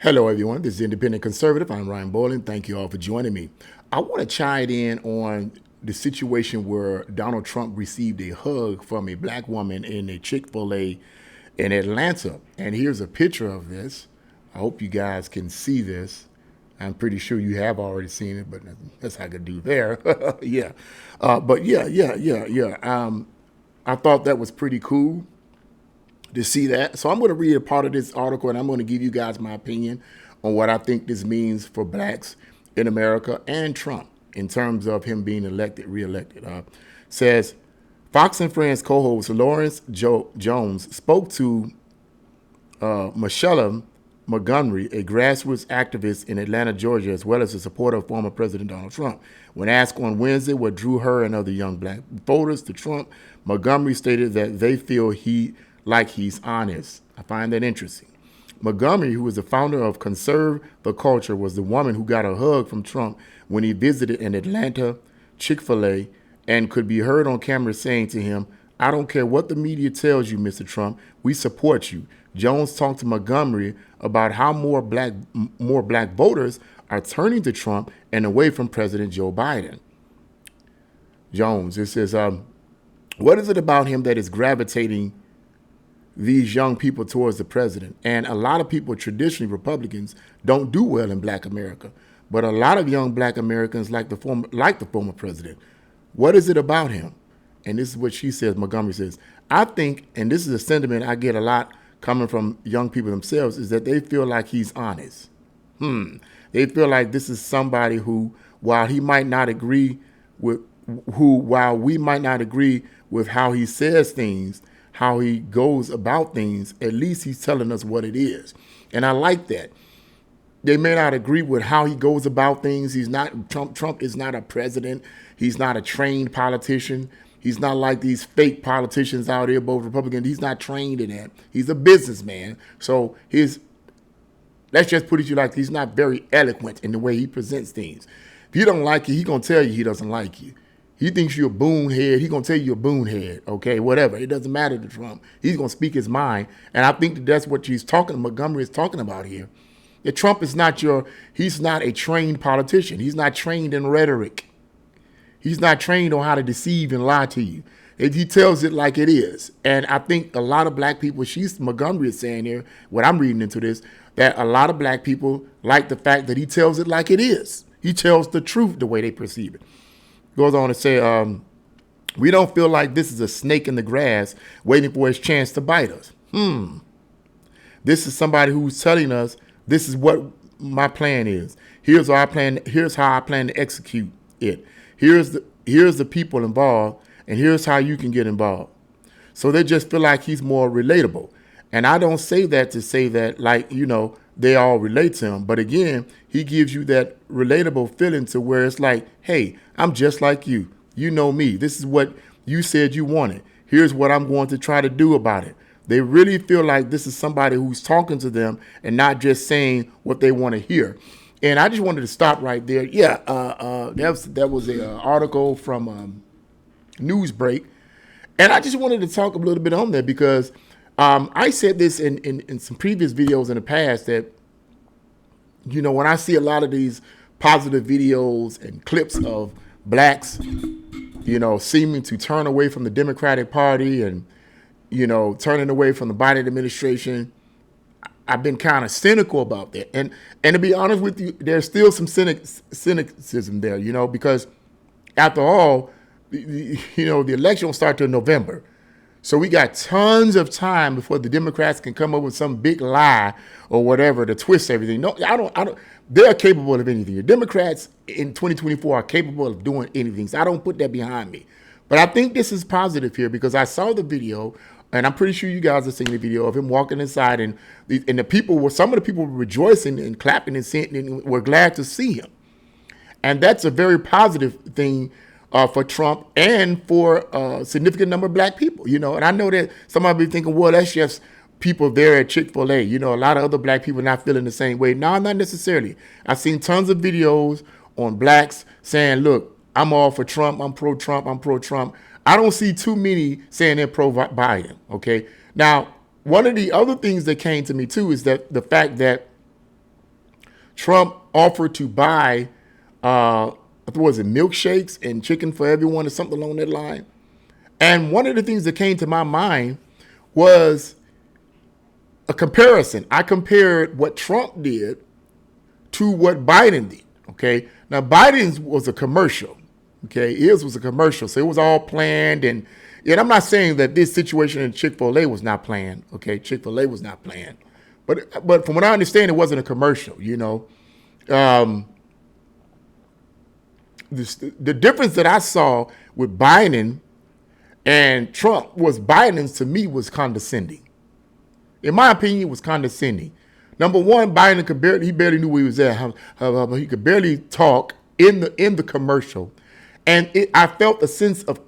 Hello, everyone. This is Independent Conservative. I'm Ryan Boland. Thank you all for joining me. I want to chime in on the situation where Donald Trump received a hug from a black woman in a Chick-fil-A in Atlanta. And here's a picture of this. I hope you guys can see this. I'm pretty sure you have already seen it, but that's how I could do there. Yeah. I thought that was pretty cool to see that. So I'm going to read a part of this article, and I'm going to give you guys my opinion on what I think this means for blacks in America and Trump in terms of him being reelected. Says Fox and Friends co-host Lawrence Jones spoke to Michelle Montgomery, a grassroots activist in Atlanta, Georgia, as well as a supporter of former President Donald Trump. When asked on Wednesday what drew her and other young black voters to Trump, Montgomery stated that they feel he's honest. I find that interesting. Montgomery, who is the founder of Conserve the Culture, was the woman who got a hug from Trump when he visited an Atlanta Chick-fil-A and could be heard on camera saying to him, "I don't care what the media tells you, Mr. Trump, we support you." Jones talked to Montgomery about how more black voters are turning to Trump and away from President Joe Biden. Jones, it says, what is it about him that is gravitating these young people towards the president? And a lot of people, traditionally Republicans, don't do well in black America. But a lot of young black Americans like the former president. What is it about him? And this is what she says, Montgomery says, I think, and this is a sentiment I get a lot coming from young people themselves, is that they feel like he's honest. They feel like this is somebody who, while we might not agree with how he says things, how he goes about things, at least he's telling us what it is. And I like that. They may not agree with how he goes about things. Trump is not a president. He's not a trained politician. He's not like these fake politicians out here, both Republicans. He's not trained in that. He's a businessman. So let's just put it like he's not very eloquent in the way he presents things. If you don't like it, he's going to tell you he doesn't like you. He thinks you're a boonhead. He's going to tell you you're a boonhead, okay, whatever. It doesn't matter to Trump. He's going to speak his mind. And I think that's what Montgomery is talking about here. That Trump is he's not a trained politician. He's not trained in rhetoric. He's not trained on how to deceive and lie to you. He tells it like it is. And I think a lot of black people, Montgomery is saying here, what I'm reading into this, that a lot of black people like the fact that he tells it like it is. He tells the truth the way they perceive it. Goes on to say, we don't feel like this is a snake in the grass waiting for his chance to bite us. This is somebody who's telling us this is what my plan is. Here's how I plan to execute it. Here's the people involved, and here's how you can get involved. So they just feel like he's more relatable. And I don't say that to say that, like, they all relate to him. But again, he gives you that relatable feeling to where it's like, hey, I'm just like you. You know me. This is what you said you wanted. Here's what I'm going to try to do about it. They really feel like this is somebody who's talking to them and not just saying what they want to hear. And I just wanted to stop right there. Yeah, that was an article from Newsbreak. And I just wanted to talk a little bit on that because I said this in some previous videos in the past that, when I see a lot of these positive videos and clips of blacks, seeming to turn away from the Democratic Party and, turning away from the Biden administration, I've been kind of cynical about that. And to be honest with you, there's still some cynicism there, because after all, the election will start till November. So we got tons of time before the Democrats can come up with some big lie or whatever to twist everything. No, I don't. They're capable of anything. The Democrats in 2024 are capable of doing anything. So I don't put that behind me. But I think this is positive here because I saw the video, and I'm pretty sure you guys have seen the video of him walking inside, and some of the people were rejoicing and clapping and saying, and were glad to see him. And that's a very positive thing for Trump and for a significant number of black people, And I know that somebody be thinking, well, that's just people there at Chick-fil-A. A lot of other black people not feeling the same way. No, not necessarily. I've seen tons of videos on blacks saying, look, I'm all for Trump. I'm pro-Trump. I'm pro-Trump. I don't see too many saying they're pro-Biden, okay? Now, one of the other things that came to me, too, is that the fact that Trump offered to buy, I think was it milkshakes and chicken for everyone or something along that line. And one of the things that came to my mind was a comparison. I compared what Trump did to what Biden did. Okay. Now Biden's was a commercial. Okay. His was a commercial. So it was all planned. And I'm not saying that this situation in Chick-fil-A was not planned. Okay. Chick-fil-A was not planned. But from what I understand, it wasn't a commercial, the difference that I saw with Biden and Trump was Biden's, to me, was condescending. In my opinion, it was condescending. Number one, Biden he barely knew where he was at. He could barely talk in the commercial, and I felt a sense of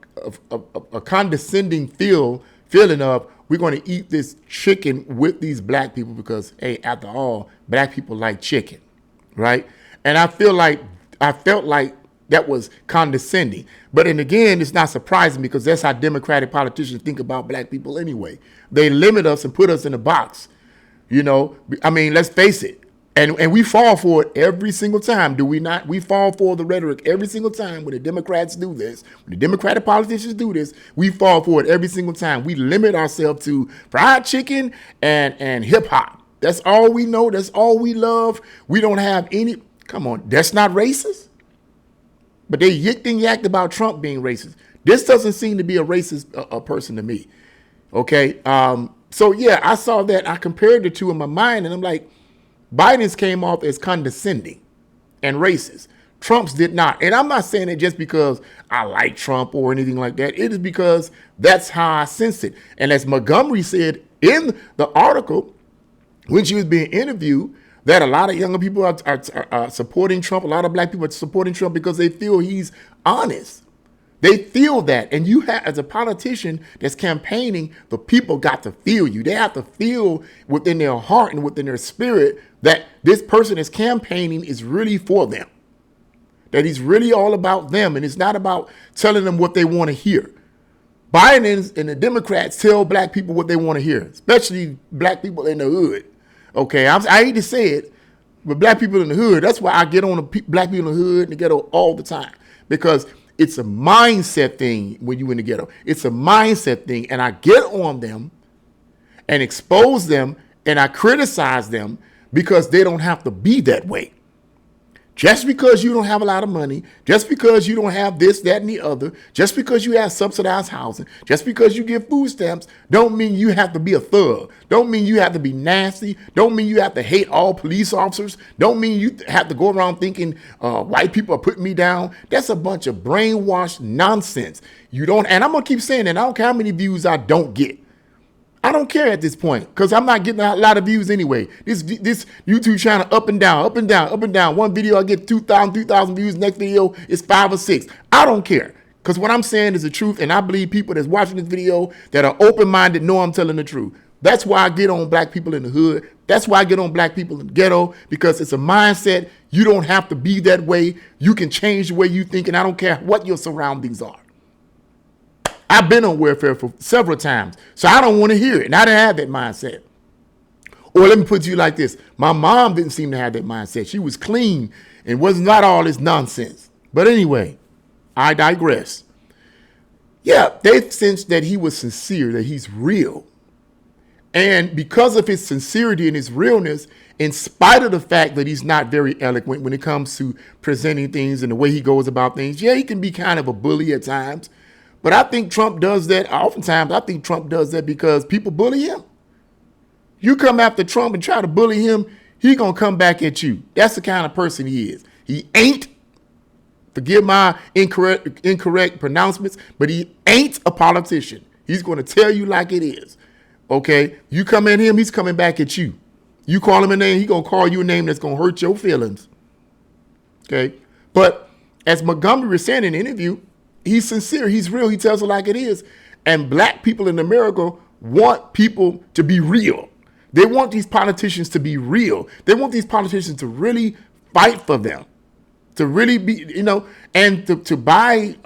a condescending feeling of, we're going to eat this chicken with these black people because, hey, after all, black people like chicken, right? And I felt like that was condescending. But then again, it's not surprising because that's how Democratic politicians think about black people anyway. They limit us and put us in a box. I mean, let's face it. And we fall for it every single time, do we not? We fall for the rhetoric every single time when the Democrats do this. When the Democratic politicians do this, we fall for it every single time. We limit ourselves to fried chicken and hip hop. That's all we know. That's all we love. We don't have any. Come on, that's not racist. But they yicked and yacked about Trump being racist. This doesn't seem to be a racist a person to me. Okay. So yeah, I saw that. I compared the two in my mind, and I'm like, Biden's came off as condescending and racist. Trump's did not. And I'm not saying it just because I like Trump or anything like that. It is because that's how I sense it. And as Montgomery said in the article, when she was being interviewed, that a lot of younger people are supporting Trump. A lot of black people are supporting Trump because they feel he's honest. They feel that. And you have, as a politician that's campaigning, the people got to feel you. They have to feel within their heart and within their spirit that this person is campaigning is really for them. That he's really all about them. And it's not about telling them what they want to hear. Biden and the Democrats tell black people what they want to hear, especially black people in the hood. Okay, I hate to say it, but black people in the hood, that's why I get on the black people in the hood and the ghetto all the time. Because it's a mindset thing when you in the ghetto. It's a mindset thing. And I get on them and expose them and I criticize them because they don't have to be that way. Just because you don't have a lot of money, just because you don't have this, that, and the other, just because you have subsidized housing, just because you get food stamps, don't mean you have to be a thug. Don't mean you have to be nasty. Don't mean you have to hate all police officers. Don't mean you have to go around thinking white people are putting me down. That's a bunch of brainwashed nonsense. You don't, and I'm going to keep saying that. I don't care how many views I don't get. I don't care at this point because I'm not getting a lot of views anyway. This YouTube channel up and down, up and down, up and down. One video I get 2,000, 3,000 views. Next video is 5 or 6. I don't care because what I'm saying is the truth, and I believe people that's watching this video that are open-minded know I'm telling the truth. That's why I get on black people in the hood. That's why I get on black people in the ghetto, because it's a mindset. You don't have to be that way. You can change the way you think, and I don't care what your surroundings are. I've been on welfare for several times, so I don't want to hear it. And I didn't have that mindset. Or let me put it to you like this. My mom didn't seem to have that mindset. She was clean and was not all this nonsense. But anyway, I digress. Yeah, they sensed that he was sincere, that he's real. And because of his sincerity and his realness, in spite of the fact that he's not very eloquent when it comes to presenting things and the way he goes about things, yeah, he can be kind of a bully at times. But I think Trump does that. Oftentimes, I think Trump does that because people bully him. You come after Trump and try to bully him, he's going to come back at you. That's the kind of person he is. He ain't, forgive my incorrect pronouncements, but he ain't a politician. He's going to tell you like it is. Okay? You come at him, he's coming back at you. You call him a name, he's going to call you a name that's going to hurt your feelings. Okay? But as Montgomery was saying in the interview, he's sincere. He's real. He tells it like it is. And black people in America want people to be real. They want these politicians to be real. They want these politicians to really fight for them, to really be, and to buy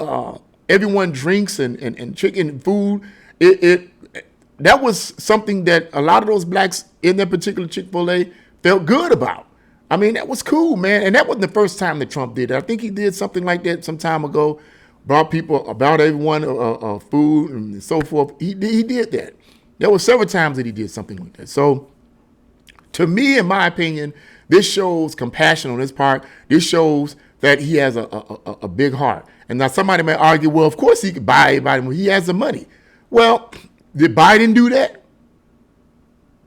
everyone drinks and chicken and food. That was something that a lot of those blacks in that particular Chick-fil-A felt good about. I mean, that was cool, man. And that wasn't the first time that Trump did it. I think he did something like that some time ago, brought everyone food and so forth. He did that. There were several times that he did something like that. So to me, in my opinion, this shows compassion on his part. This shows that he has a big heart. And now somebody may argue, well, of course he could buy everybody when he has the money. Well, did Biden do that?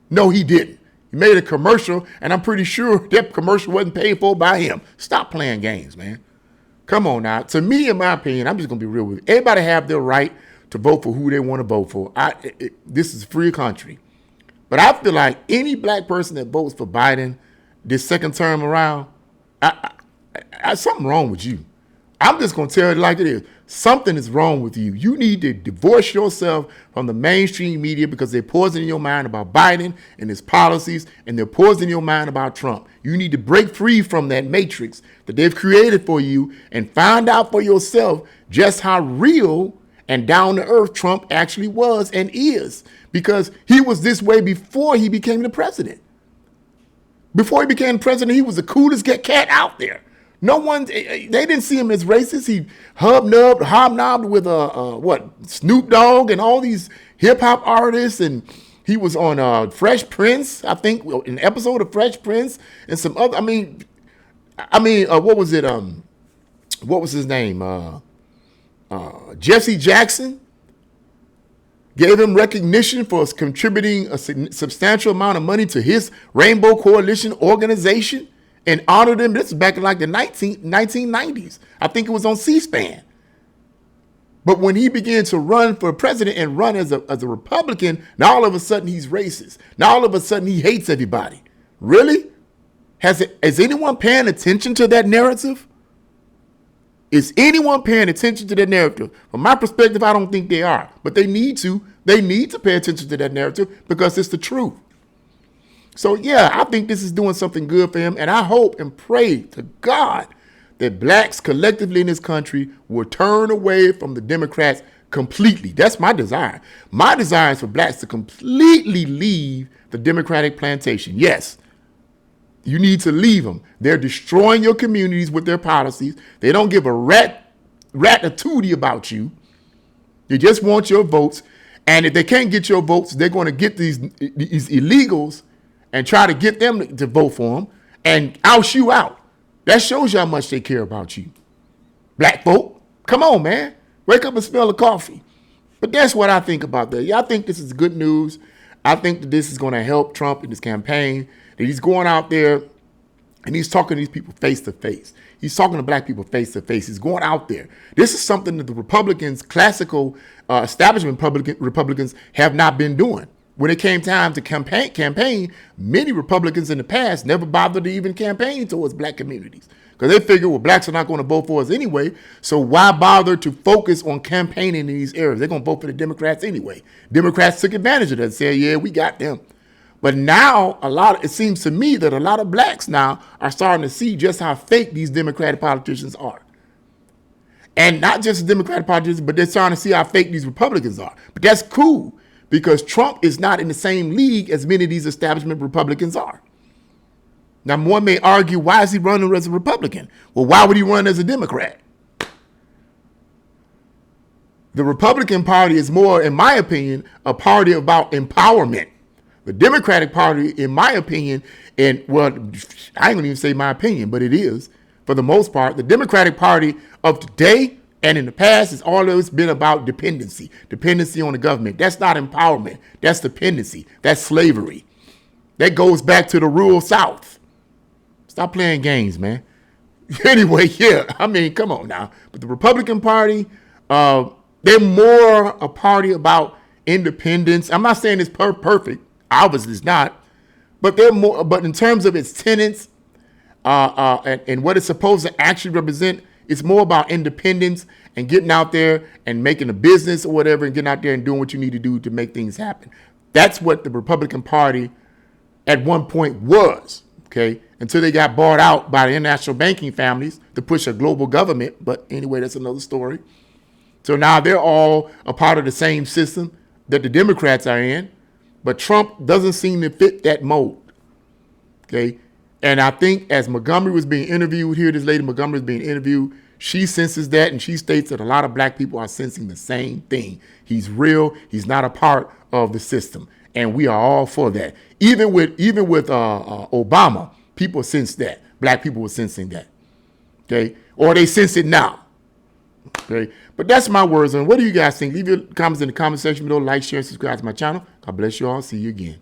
No, he didn't. He made a commercial, and I'm pretty sure that commercial wasn't paid for by him. Stop playing games, man. Come on now. To me, in my opinion, I'm just going to be real with you. Everybody have their right to vote for who they want to vote for. This is a free country. But I feel like any black person that votes for Biden this second term around, something wrong with you. I'm just going to tell it like it is. Something is wrong with you. You need to divorce yourself from the mainstream media because they're poisoning your mind about Biden and his policies, and they're poisoning your mind about Trump. You need to break free from that matrix that they've created for you and find out for yourself just how real and down to earth Trump actually was and is, because he was this way before he became the president. Before he became president, he was the coolest cat out there. No one, they didn't see him as racist. He hobnobbed with Snoop Dogg and all these hip hop artists, and he was on Fresh Prince, I think, an episode of Fresh Prince, and some other. What was it? What was his name? Jesse Jackson gave him recognition for contributing a substantial amount of money to his Rainbow Coalition organization and honored him. This is back in like the 1990s. I think it was on C-SPAN. But when he began to run for president and run as a Republican, now all of a sudden he's racist. Now all of a sudden he hates everybody. Really? Is anyone paying attention to that narrative? Is anyone paying attention to that narrative? From my perspective, I don't think they are. But they need to. They need to pay attention to that narrative because it's the truth. So, yeah, I think this is doing something good for him. And I hope and pray to God that blacks collectively in this country will turn away from the Democrats completely. That's my desire. My desire is for blacks to completely leave the Democratic plantation. Yes, you need to leave them. They're destroying your communities with their policies. They don't give a rat a tootie about you. They just want your votes. And if they can't get your votes, they're going to get these illegals and try to get them to vote for them and oust you out. That shows you how much they care about you. Black folk, come on, man. Wake up and smell the coffee. But that's what I think about that. Yeah, I think this is good news. I think that this is going to help Trump in his campaign, that he's going out there and he's talking to these people face to face. He's talking to black people face to face. He's going out there. This is something that the Republicans, classical establishment Republicans have not been doing. When it came time to campaign, many Republicans in the past never bothered to even campaign towards black communities because they figured, well, blacks are not going to vote for us anyway, so why bother to focus on campaigning in these areas? They're going to vote for the Democrats anyway. Democrats took advantage of that and said, yeah, we got them. But now, it seems to me that a lot of blacks now are starting to see just how fake these Democratic politicians are. And not just Democratic politicians, but they're starting to see how fake these Republicans are. But that's cool, because Trump is not in the same league as many of these establishment Republicans are. Now, one may argue, why is he running as a Republican? Well, why would he run as a Democrat? The Republican Party is more, in my opinion, a party about empowerment. The Democratic Party, in my opinion, I ain't gonna even say my opinion, but it is, for the most part, the Democratic Party of today and in the past has always been about dependency on the government. That's not empowerment. That's dependency. That's slavery. That goes back to the rural South. Stop playing games, man. Anyway, yeah, I mean, come on now. But the Republican Party, they're more a party about independence. I'm not saying it's perfect. Obviously, it's not. But they're more. But in terms of its tenets and what it's supposed to actually represent, it's more about independence and getting out there and making a business or whatever, and getting out there and doing what you need to do to make things happen. That's what the Republican Party at one point was, okay, until they got bought out by the international banking families to push a global government. But anyway, that's another story. So now they're all a part of the same system that the Democrats are in, but Trump doesn't seem to fit that mold, okay? And I think as Montgomery was being interviewed here, this lady Montgomery was being interviewed, she senses that, and she states that a lot of black people are sensing the same thing. He's real. He's not a part of the system, and we are all for that. Even with Obama, people sense that. Black people were sensing that. Okay, or they sense it now. Okay, but that's my words on. What do you guys think? Leave your comments in the comment section below. Like, share, subscribe to my channel. God bless you all. See you again.